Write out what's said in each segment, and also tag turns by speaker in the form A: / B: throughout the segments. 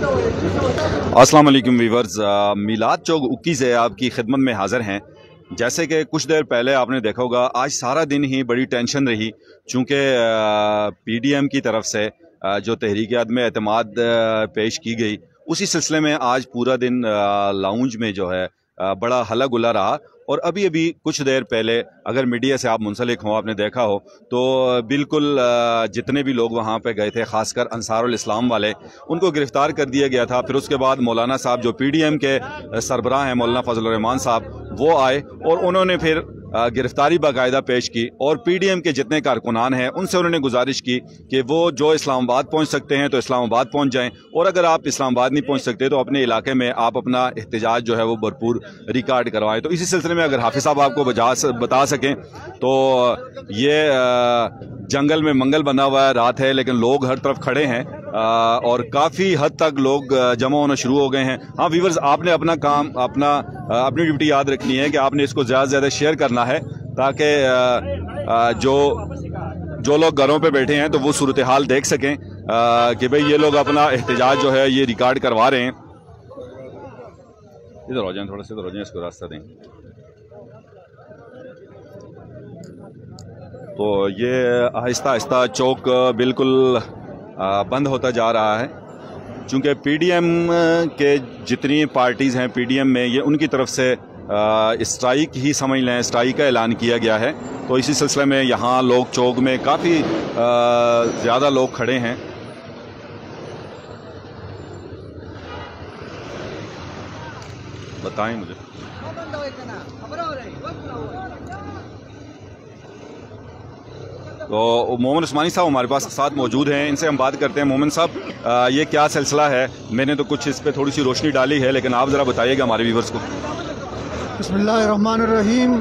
A: अस्सलाम वालेकुम वीवर्स, मिलाद चौक उक्की से आपकी खिदमत में हाज़िर हैं। जैसे कि कुछ देर पहले आपने देखा होगा, आज सारा दिन ही बड़ी टेंशन रही, चूँकि पीडीएम की तरफ से जो तहरीक अदम एतमाद पेश की गई, उसी सिलसिले में आज पूरा दिन लाउंज में जो है बड़ा हल्ला गुल्ला रहा। और अभी अभी कुछ देर पहले अगर मीडिया से आप मुंसलिक हों, आपने देखा हो तो बिल्कुल जितने भी लोग वहाँ पे गए थे, ख़ासकर अंसारुल इस्लाम वाले, उनको गिरफ़्तार कर दिया गया था। फिर उसके बाद मौलाना साहब जो पीडीएम के सरबराह हैं, मौलाना फजल रहमान साहब, वो आए और उन्होंने फिर गिरफ्तारी बाकायदा पेश की। और पीडीएम के जितने कारकुनान हैं उनसे उन्होंने गुजारिश की कि वो जो इस्लामाबाद पहुंच सकते हैं तो इस्लामाबाद पहुंच जाएं, और अगर आप इस्लामाबाद नहीं पहुंच सकते तो अपने इलाके में आप अपना एहतजाज जो है वो भरपूर रिकॉर्ड करवाएं। तो इसी सिलसिले में अगर हाफिज साहब आपको बता सकें तो ये जंगल में मंगल बना हुआ है, रात है, लेकिन लोग हर तरफ खड़े हैं और काफ़ी हद तक लोग जमा होना शुरू हो गए हैं। हाँ व्यूवर्स, आपने अपना काम, अपनी ड्यूटी याद रखनी है कि आपने इसको ज़्यादा से ज़्यादा शेयर करना है, ताकि जो लोग घरों पे बैठे हैं तो वो सूरत हाल देख सकें कि भाई ये लोग अपना एहतजाज जो है ये रिकॉर्ड करवा रहे हैं। इधर हो जाएं, थोड़ा सा इधर हो जाएं, इसको रास्ता दें। तो ये आहिस्ता आहिस्ता चौक बिल्कुल बंद होता जा रहा है, चूँकि पीडीएम के जितनी पार्टीज़ हैं पीडीएम में, ये उनकी तरफ से स्ट्राइक ही समझ लें, स्ट्राइक का ऐलान किया गया है। तो इसी सिलसिले में यहाँ लोग चौक में काफ़ी ज़्यादा लोग खड़े हैं। बताएं मुझे। तो मोमिन उस्मानी साहब हमारे पास साथ मौजूद हैं, इनसे हम बात करते हैं। मोमिन साहब, ये क्या सिलसिला है? मैंने तो कुछ इस पे थोड़ी सी रोशनी डाली है, लेकिन आप ज़रा बताइएगा हमारे व्यूवर्स को।
B: बिस्मिल्लाहिर्रहमानिर्रहीम।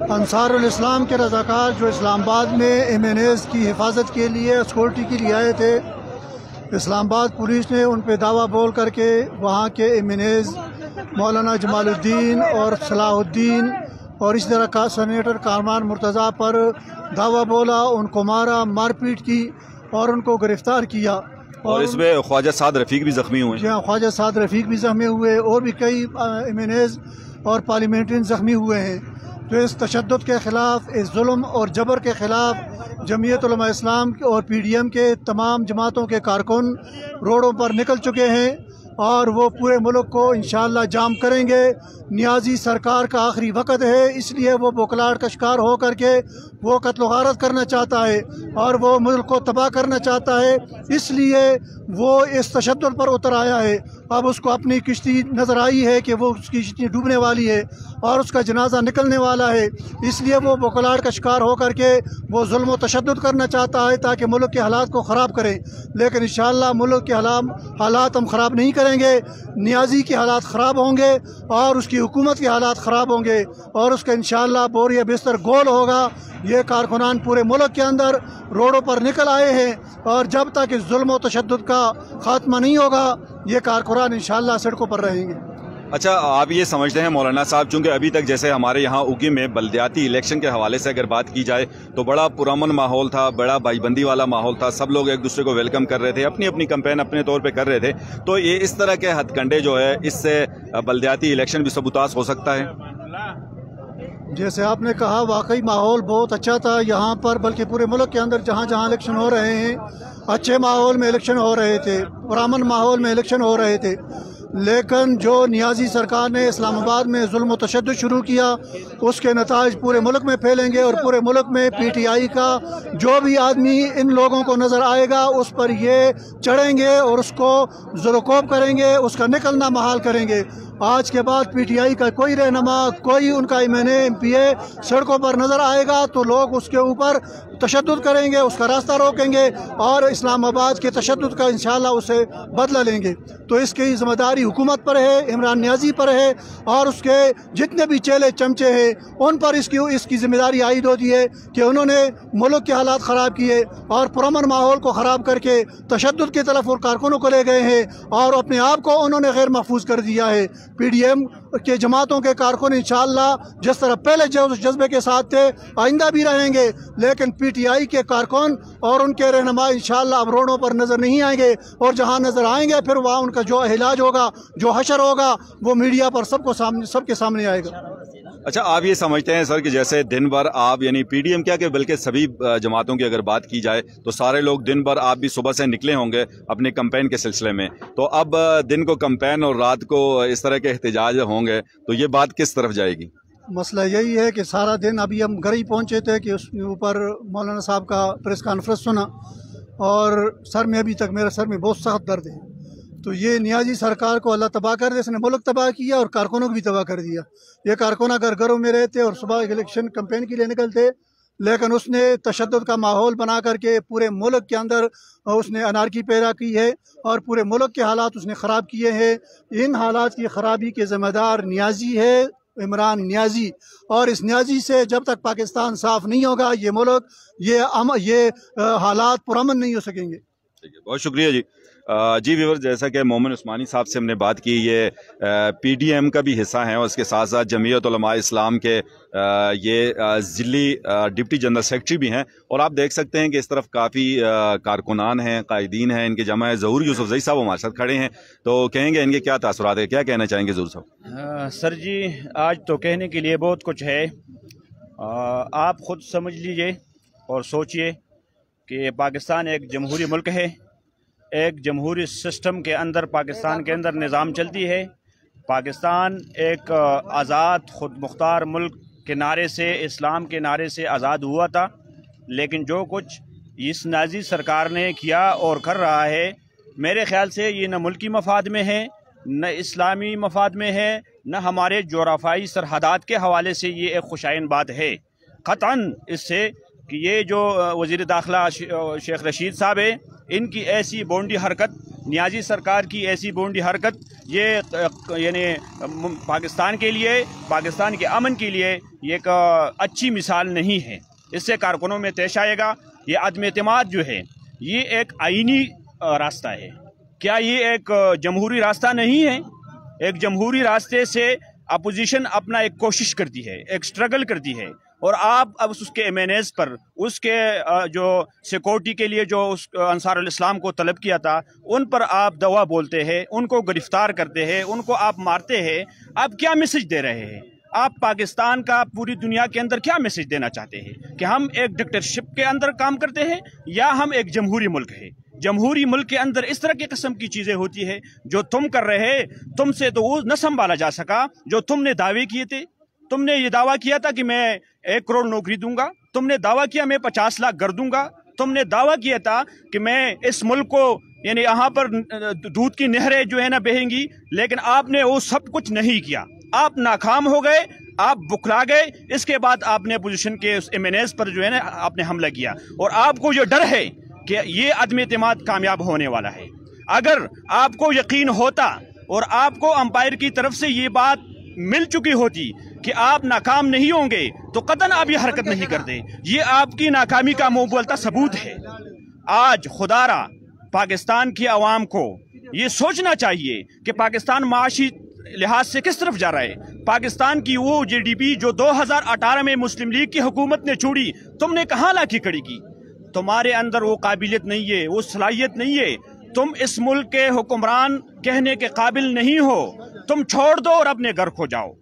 B: अंसारुल इस्लाम के रज़ाकार जो इस्लामाबाद में MNAs की हिफाजत के लिए सिक्योरिटी के लिए आए थे, इस्लामाबाद पुलिस ने उन पर दावा बोल करके वहाँ के MNAs मौलाना जमालुद्दीन और सलाहुद्दीन और इस तरह का सेनेटर कारमान मुर्तज़ा पर दावा बोला, उनको मारा, मारपीट की और उनको गिरफ़्तार किया।
A: और इसमें ख्वाजा साद रफ़ीक भी ज़ख्मी हुए।
B: जी हाँ, ख्वाजा साद रफ़ीक भी ज़ख्मी हुए और भी कई MNAs और पार्लियामेंट्रियन ज़ख्मी हुए हैं। तो इस तशद्दुद के ख़िलाफ़, इस जुल्म और जबर के ख़िलाफ़ जमीयत उलमा इस्लाम और पीडीएम के तमाम जमातों के कारकुन रोडों पर निकल चुके हैं और वो पूरे मुल्क को इंशाअल्लाह जाम करेंगे। नियाज़ी सरकार का आखिरी वक़्त है, इसलिए वो बोखलाहट का शिकार हो करके वो कत्ल गारत करना चाहता है और वो मुल्क को तबाह करना चाहता है, इसलिए वो इस तशद्दुद पर उतर आया है। अब उसको अपनी किश्ती नज़र आई है कि वो उसकी किश्ती डूबने वाली है और उसका जनाजा निकलने वाला है, इसलिए वो बोखलाहट का शिकार हो करके वो जुल्म व तशद्दुद करना चाहता है ताकि मुल्क के हालात को ख़राब करें। लेकिन इंशाअल्लाह मुल्क के हालात हम ख़राब नहीं करेंगे। नियाज़ी के हालात ख़राब होंगे और उसकी हुकूमत के हालात ख़राब होंगे और उसका इंशाअल्लाह बोरिया बिस्तर गोल होगा। ये कारकुनान पूरे मुल्क के अंदर रोडों पर निकल आए हैं और जब तक इस जुल्म व तशद्दुद का खात्मा नहीं होगा ये कारकुनान इंशाअल्लाह सड़कों पर रहेंगे।
A: अच्छा, आप ये समझते हैं मौलाना साहब, चूँकि अभी तक जैसे हमारे यहाँ उगी में बल्दियाती इलेक्शन के हवाले से अगर बात की जाए तो बड़ा पुरअमन माहौल था, बड़ा भाईबंदी वाला माहौल था, सब लोग एक दूसरे को वेलकम कर रहे थे, अपनी अपनी कैंपेन अपने तौर पे कर रहे थे। तो ये इस तरह के हथकंडे जो है, इससे बल्दियाती इलेक्शन भी सबूतास हो सकता है।
B: जैसे आपने कहा, वाकई माहौल बहुत अच्छा था यहाँ पर, बल्कि पूरे मुल्क के अंदर जहाँ जहाँ इलेक्शन हो रहे हैं अच्छे माहौल में इलेक्शन हो रहे थे, पुरअमन माहौल में इलेक्शन हो रहे थे। लेकिन जो नियाज़ी सरकार ने इस्लामाबाद में जुल्म व तशद्दुद शुरू किया, उसके नताइज पूरे मुल्क में फैलेंगे और पूरे मुल्क में PTI का जो भी आदमी इन लोगों को नज़र आएगा उस पर ये चढ़ेंगे और उसको ज़ुल्कोब करेंगे, उसका निकलना महाल करेंगे। आज के बाद PTI का कोई रहनुमा, कोई उनका MNA MPA सड़कों पर नज़र आएगा तो लोग उसके ऊपर तशद्दुद करेंगे, उसका रास्ता रोकेंगे और इस्लामाबाद के तशद्दुद का इंशाअल्लाह उसे बदला लेंगे। तो इसकी ज़िम्मेदारी हुकूमत पर है, इमरान नियाज़ी पर है और उसके जितने भी चेले चमचे हैं उन पर इसकी ज़िम्मेदारी आयद होती है कि उन्होंने मुल्क के हालात ख़राब किए और पुरअमन माहौल को ख़राब करके तशद्दुद की तरफ और कारकुनों को ले गए हैं और अपने आप को उन्होंने गैर महफूज कर दिया है। PDM के जमातों के कारकुन इंशाअल्लाह जिस तरह पहले जज्बे के साथ थे आइंदा भी रहेंगे, लेकिन PTI के कारकुन और उनके रहनुमा इंशाअल्लाह अब रोडों पर नज़र नहीं आएंगे, और जहाँ नज़र आएंगे फिर वहाँ उनका जो इलाज होगा, जो हशर होगा, वो मीडिया पर सबके सामने आएगा।
A: अच्छा, आप ये समझते हैं सर कि जैसे दिन भर आप यानी PDM क्या कि बल्कि सभी जमातों की अगर बात की जाए तो सारे लोग दिन भर, आप भी सुबह से निकले होंगे अपने कैंपेन के सिलसिले में, तो अब दिन को कैंपेन और रात को इस तरह के एहतजाज होंगे तो ये बात किस तरफ जाएगी?
B: मसला यही है कि सारा दिन, अभी हम घर ही पहुँचे थे कि उसके ऊपर मौलाना साहब का प्रेस कॉन्फ्रेंस सुना और सर में अभी तक मेरे सर में बहुत सख्त दर्द है। तो ये नियाजी सरकार को अल्लाह तबाह कर दे, इसने मुल्क तबाह किया और कारकुनों को भी तबाह कर दिया। ये कारकुन अगर घरों में रहते और सुबह इलेक्शन कैंपेन के लिए निकलते, लेकिन उसने तशद्दुद का माहौल बना करके पूरे मुल्क के अंदर उसने अनारकी पैदा की है और पूरे मुल्क के हालात उसने ख़राब किए हैं। इन हालात की ख़राबी के ज़िम्मेदार नियाजी है, इमरान नियाजी, और इस नियाजी से जब तक पाकिस्तान साफ़ नहीं होगा ये मुल्क, ये हालात पुरअमन नहीं हो सकेंगे।
A: ठीक है, बहुत शुक्रिया जी। जी व्यूअर, जैसा कि मोमिन उस्मानी साहब से हमने बात की, ये PDM का भी हिस्सा हैं और उसके साथ साथ जमीयत उलमा इस्लाम के ये ज़िली डिप्टी जनरल सेक्रेटरी भी हैं, और आप देख सकते हैं कि इस तरफ काफ़ी कारकुनान हैं, कायदीन हैं, इनके जमा है। ज़हूर यूसुफजई साहब हमारे साथ खड़े हैं, तो कहेंगे इनके क्या तासुरात है, क्या कहना चाहेंगे ज़हूर साहब?
C: सर जी, आज तो कहने के लिए बहुत कुछ है। आप ख़ुद समझ लीजिए और सोचिए कि पाकिस्तान एक जमहूरी मुल्क है। एक जमहूरी सिस्टम के अंदर पाकिस्तान के अंदर निज़ाम चलती है। पाकिस्तान एक आज़ाद खुद मुख्तार मुल्क के नारे से, इस्लाम के नारे से आज़ाद हुआ था, लेकिन जो कुछ इस नाजी सरकार ने किया और कर रहा है, मेरे ख़्याल से ये न मुल्की मफाद में है, न इस्लामी मफाद में है, न हमारे जोराफाई सरहदात के हवाले से ये एक खुशाइन बात है। क़तअन इससे कि ये जो वज़ीर दाखिला शेख रशीद साहब है, इनकी ऐसी बोंडी हरकत, नियाजी सरकार की ऐसी बोंडी हरकत, ये यानी पाकिस्तान के लिए, पाकिस्तान के अमन के लिए ये एक अच्छी मिसाल नहीं है। इससे कारकुनों में पेश आएगा। ये अदम एतमाद जो है ये एक आईनी रास्ता है। क्या ये एक जमहूरी रास्ता नहीं है? एक जमहूरी रास्ते से अपोजिशन अपना एक कोशिश करती है, एक स्ट्रगल करती है, और आप अब उसके MNAs पर, उसके जो सिक्योरिटी के लिए जो उस अंसारुल इस्लाम को तलब किया था, उन पर आप दवा बोलते हैं, उनको गिरफ्तार करते हैं, उनको आप मारते हैं। आप क्या मैसेज दे रहे हैं? आप पाकिस्तान का पूरी दुनिया के अंदर क्या मैसेज देना चाहते हैं कि हम एक डिक्टेटरशिप के अंदर काम करते हैं या हम एक जमहूरी मुल्क है? जमहूरी मुल्क के अंदर इस तरह की किस्म की चीज़ें होती है जो तुम कर रहे हैं, तुमसे तो वो न संभाला जा सका जो तुमने दावे किए थे। तुमने ये दावा किया था कि मैं 1 करोड़ नौकरी दूंगा, तुमने दावा किया मैं 50 लाख घर दूंगा, तुमने दावा किया था कि मैं इस मुल्क को यानी यहाँ पर दूध की नहरें जो है ना बहेंगी, लेकिन आपने वो सब कुछ नहीं किया। आप नाकाम हो गए, आप बुखला गए। इसके बाद आपने अपोजिशन के उस MNAs पर जो है ना आपने हमला किया, और आपको ये डर है कि ये अदम एतमाद कामयाब होने वाला है। अगर आपको यकीन होता और आपको अंपायर की तरफ से ये बात मिल चुकी होती कि आप नाकाम नहीं होंगे, तो कतन आप ये हरकत नहीं करते। ये आपकी नाकामी का मुंह बोलता सबूत है। आज खुदारा पाकिस्तान की आवाम को ये सोचना चाहिए कि पाकिस्तान माशी लिहाज से किस तरफ जा रहा है। पाकिस्तान की वो GDP जो 2018 में मुस्लिम लीग की हुकूमत ने छोड़ी, तुमने कहाँ लाके खड़ी की? तुम्हारे अंदर वो काबिलियत नहीं है, वो सलाहियत नहीं है। तुम इस मुल्क के हुक्मरान कहने के काबिल नहीं हो। तुम छोड़ दो और अपने घर खो जाओ।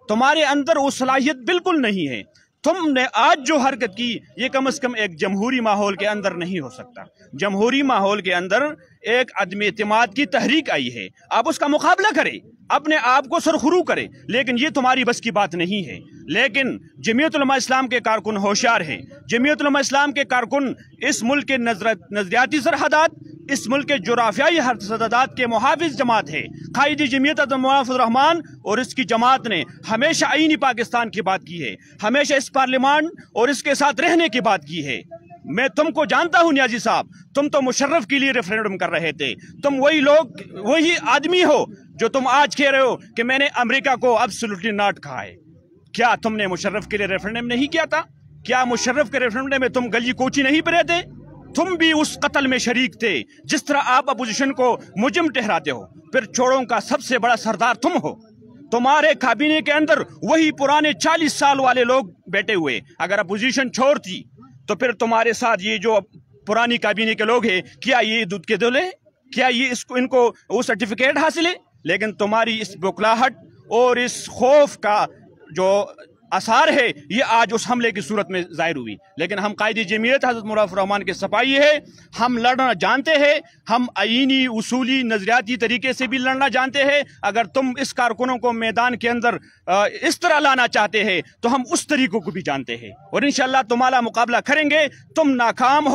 C: तुम्हारे अंदर वो सलाहियत बिल्कुल नहीं है। तुमने आज जो हरकत की, ये कम से कम एक जमहूरी माहौल के अंदर नहीं हो सकता। जमहूरी माहौल के अंदर एक अदम एतमाद की तहरीक आई है, आप उसका मुकाबला करें, अपने आप को सरखुरू करें, लेकिन ये तुम्हारी बस की बात नहीं है। लेकिन जमीयत उलमा इस्लाम के कारकुन होशियार हैं। जमीयत उलमा इस्लाम के कारकुन इस मुल्क के नजरियाती सरहदात, इस मुल्क के जुराफियाई सरहदात के मुहाफिज जमात है। कायदी जमीयत रहमान और इसकी जमात ने हमेशा आईनी पाकिस्तान की बात की है, हमेशा इस पार्लियामान और इसके साथ रहने की बात की है। मैं तुमको जानता हूं नियाजी साहब, तुम तो मुशर्रफ के लिए रेफरेंडम कर रहे थे। तुम वही लोग, वही आदमी हो जो तुम आज कह रहे हो कि मैंने अमेरिका को एब्सोल्युटली नॉट कहा है। क्या तुमने मुशर्रफ के लिए रेफरेंडम नहीं किया था? क्या मुशर्रफ के रेफरेंडम में तुम गली कोची नहीं पर थे? तुम भी उस कत्ल में शरीक थे। जिस तरह आप अपोजिशन को मुजरिम ठहराते हो, फिर चोरों का सबसे बड़ा सरदार तुम हो। तुम्हारे काबीने के अंदर वही पुराने 40 साल वाले लोग बैठे हुए। अगर अपोजिशन छोड़ती तो फिर तुम्हारे साथ ये जो पुरानी काबीने के लोग हैं, क्या ये दूध के दूल्हे, क्या ये इनको वो सर्टिफिकेट हासिल है? लेकिन तुम्हारी इस बुखलाहट और इस खौफ का जो आसार है, ये आज उस हमले की सूरत में जाहिर हुई। लेकिन हम कायदी जमीयत हज़रत मुराद रहमान के सपाही है, हम लड़ना जानते हैं, हम आईनी उसूली नजरियाती तरीके से भी लड़ना जानते हैं। अगर तुम इस कारकुनों को मैदान के अंदर इस तरह लाना चाहते हैं तो हम उस तरीकों को भी जानते हैं और इंशाअल्लाह तुम्हारा मुकाबला करेंगे। तुम नाकाम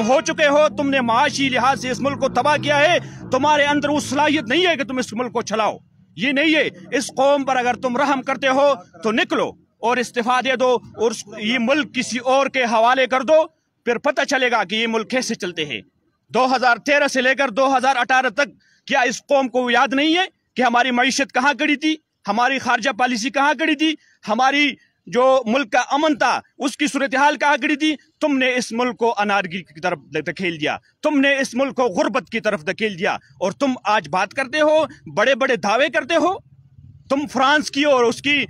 C: हो चुके हो, तुमने माशी लिहाज से इस मुल्क को तबाह किया है। तुम्हारे अंदर वो सलाहियत नहीं है कि तुम इस मुल्क को चलाओ, ये नहीं है। इस कौम पर अगर तुम रहम करते हो तो निकलो और इस्तीफा दे दो और ये मुल्क किसी और के हवाले कर दो, फिर पता चलेगा कि ये मुल्क कैसे चलते हैं। 2013 से लेकर 2018 तक क्या इस कौम को याद नहीं है कि हमारी मईशत कहाँ खड़ी थी, हमारी खारजा पॉलिसी कहाँ खड़ी थी, हमारी जो मुल्क का अमन था उसकी सूरत हाल कहाँ खड़ी थी? तुमने इस मुल्क को अनारगी की तरफ धकेल दिया, तुमने इस मुल्क को गुर्बत की तरफ धकेल दिया और तुम आज बात करते हो, बड़े बड़े दावे करते हो। तुम फ्रांस की और उसकी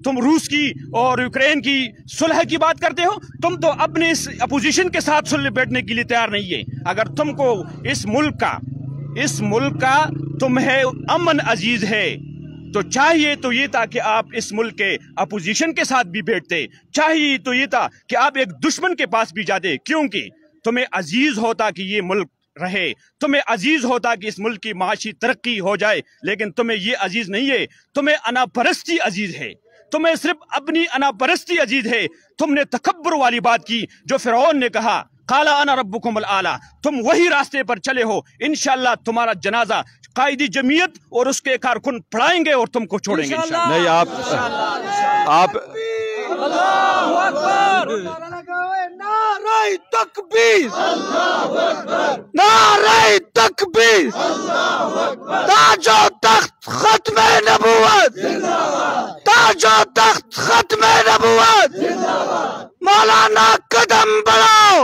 C: तुम रूस की और यूक्रेन की सुलह की बात करते हो। तुम तो अपने इस अपोजिशन के साथ सुलह बैठने के लिए तैयार नहीं है। अगर तुमको इस मुल्क का तुम्हें अमन अजीज है तो चाहिए तो ये था कि आप इस मुल्क के अपोजिशन के साथ भी बैठते, चाहिए तो ये था कि आप एक दुश्मन के पास भी जाते, क्योंकि तुम्हें अजीज होता कि ये मुल्क रहे, तुम्हें अजीज होता कि इस मुल्क की माशी तरक्की हो जाए। लेकिन तुम्हें ये अजीज नहीं है, तुम्हें अनापरस्ती अजीज है, तुम्हें सिर्फ अपनी अनापरस्ती अजीज है। तुमने तकब्बुर वाली बात की जो फिरौन ने कहा, काला अना रब्बुकुमुल आला, तुम वही रास्ते पर चले हो। इंशाअल्लाह तुम्हारा जनाजा कायदी जमीयत और उसके कारकुन पढ़ाएंगे और तुमको छोड़ेंगे इंशाअल्लाह।
A: नहीं, आप
D: अल्लाहु अकबर, नारे तकबीर, नारे तकबीर, ताजो तख्त खत्मे नबूवत, ताजो तख्त खत्मे नबूवत, मौलाना कदम बढ़ाओ,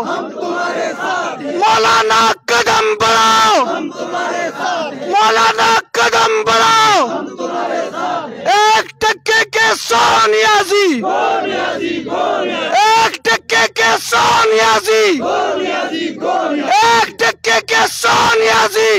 D: मौलाना कदम बढ़ाओ, मौलाना कदम बढ़ाओ। 1% के 100 नियाज़ी, 1% के 100 नियाज़ी, 1% के 100 नियाज़ी।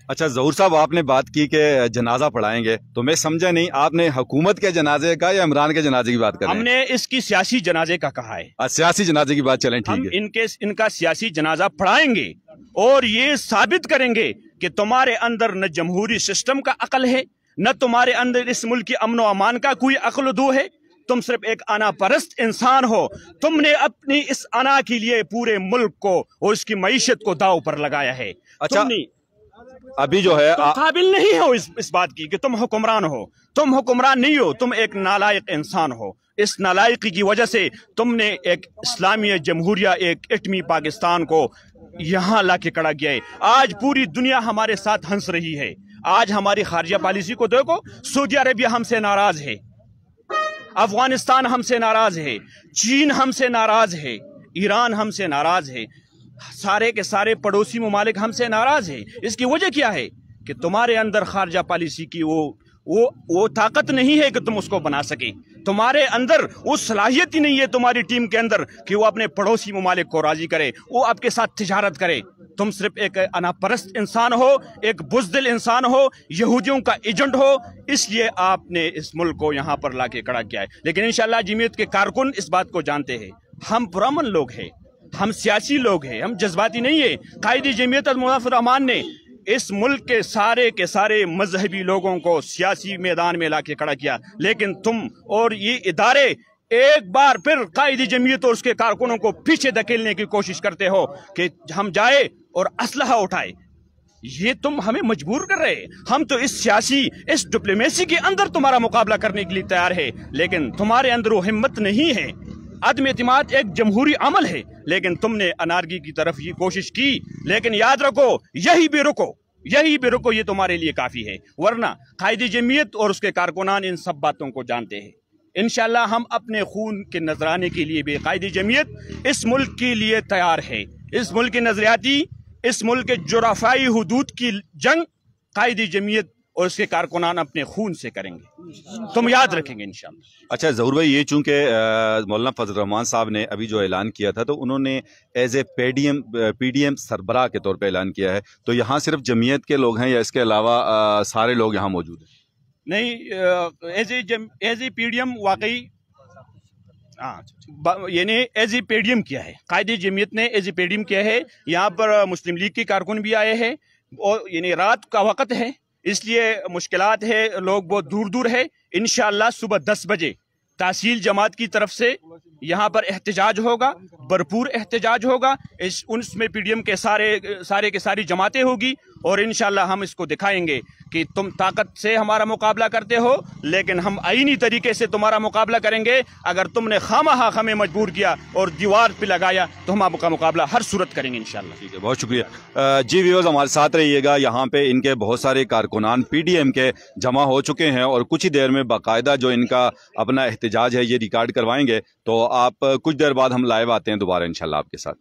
A: अच्छा ज़हूर साहब, आपने बात की कि जनाजा पढ़ाएंगे, तो मैं समझा नहीं, आपने हुकूमत के जनाजे का या इमरान के जनाजे की बात कर रहे हैं?
C: हमने इसकी सियासी जनाजे का कहा है।
A: सियासी जनाजे की बात, चलें ठीक है।
C: इनका सियासी जनाजा पढ़ाएंगे और ये साबित करेंगे कि तुम्हारे अंदर न जमहूरी सिस्टम का अकल है, न तुम्हारे अंदर इस मुल्क की अमन व अमान का कोई अक्ल दो है। तुम सिर्फ एक अना परस्त इंसान हो। तुमने अपनी इस अना के लिए पूरे मुल्क को और उसकी मईशत को दाव पर लगाया है।
A: अच्छा, अभी जो है
C: तुम काबिल नहीं हो इस बात की कि तुम हुक्मरान हो। तुम हुक्मरान नहीं हो, तुम एक नालायक इंसान हो। इस नालायकी की वजह से तुमने एक इस्लामी जमहूरिया, एक एटमी पाकिस्तान को यहाँ ला के खड़ा किया है। आज पूरी दुनिया हमारे साथ हंस रही है। आज हमारी खारजिया पॉलिसी को देखो, सऊदी अरेबिया हमसे नाराज है, अफगानिस्तान हमसे नाराज है, चीन हमसे नाराज है, ईरान हमसे नाराज है, सारे के सारे पड़ोसी ममालिक हमसे नाराज है। इसकी वजह क्या है कि तुम्हारे अंदर खारजा पॉलिसी की वो ताकत नहीं है कि तुम उसको बना सके। तुम्हारे अंदर वो सलाहियत ही नहीं है तुम्हारी टीम के अंदर कि वो अपने पड़ोसी ममालिक को राजी करे, वो आपके साथ तिजारत करे। तुम सिर्फ एक अनापरस्त इंसान हो, एक बुज़दिल इंसान हो, यहूदियों का एजेंट हो, इसलिए आपने इस मुल्क को यहाँ पर ला के खड़ा किया है। लेकिन इंशाअल्लाह जमीयत के कारकुन इस बात को जानते हैं, हम पुरअमन लोग हैं, हम सियासी लोग हैं, हम जज्बाती नहीं है। कायदी जमीयत मुराद रहमान ने इस मुल्क के सारे मजहबी लोगों को सियासी मैदान में लाके खड़ा किया। लेकिन तुम और ये इदारे एक बार फिर कायदी जमीयत और उसके कारकुनों को पीछे धकेलने की कोशिश करते हो कि हम जाए और असलहा उठाए। ये तुम हमें मजबूर कर रहे हैं। हम तो इस डिप्लोमेसी के अंदर तुम्हारा मुकाबला करने के लिए तैयार है, लेकिन तुम्हारे अंदर वो हिम्मत नहीं है। अदम एतमाद एक जमहूरी अमल है, लेकिन तुमने अनारगी की तरफ ये कोशिश की। लेकिन याद रखो, यही भी रुको, ये तुम्हारे लिए काफी है। वरना कायदी जमीयत और उसके कारकुनान इन सब बातों को जानते हैं। इंशाअल्लाह हम अपने खून के नजराने के लिए भी कायदी जमीयत इस मुल्क के लिए तैयार है। इस मुल्क की नजरियाती, इस मुल्क के जुराफाई हुदूद की जंग कायदी जमीयत और उसके कारकुनान अपने खून से करेंगे। तुम याद रखेंगे इंशाअल्लाह।
A: अच्छा ज़हूर भाई, ये चूँकि मौलाना फजल रहमान साहब ने अभी जो ऐलान किया था तो उन्होंने एज ए पीडीएम सरबराह के तौर पे ऐलान किया है, तो यहाँ सिर्फ जमीयत के लोग हैं या इसके अलावा सारे लोग यहाँ मौजूद हैं?
C: नहीं, एज ए पीडीएम वाकई यानी एज ए पीडीएम किया है, कायदे जमीयत ने एज ए पीडीएम किया है। यहाँ पर मुस्लिम लीग के कारकुन भी आए हैं और यानी रात का वक़्त है इसलिए मुश्किलात है, लोग बहुत दूर दूर है। इंशाअल्लाह सुबह 10 बजे तहसील जमात की तरफ से यहाँ पर एहतजाज होगा, भरपूर एहतजाज होगा। उसमें पीडीएम के सारे के सारी जमातें होगी और इंशाअल्लाह हम इसको दिखाएंगे कि तुम ताकत से हमारा मुकाबला करते हो लेकिन हम आईनी तरीके से तुम्हारा मुकाबला करेंगे। अगर तुमने खामखा हमें मजबूर किया और दीवार पे लगाया तो हम आपका मुकाबला हर सूरत करेंगे इंशाअल्लाह। ठीक
A: है, बहुत शुक्रिया। जी व्यूअर्स, हमारे साथ रहिएगा। यहाँ पे इनके बहुत सारे कारकुनान पीडीएम के जमा हो चुके हैं और कुछ ही देर में बाकायदा जो इनका अपना एहतजाज है ये रिकॉर्ड करवाएंगे। तो आप कुछ देर बाद हम लाइव आते हैं दोबारा इंशाअल्लाह आपके साथ।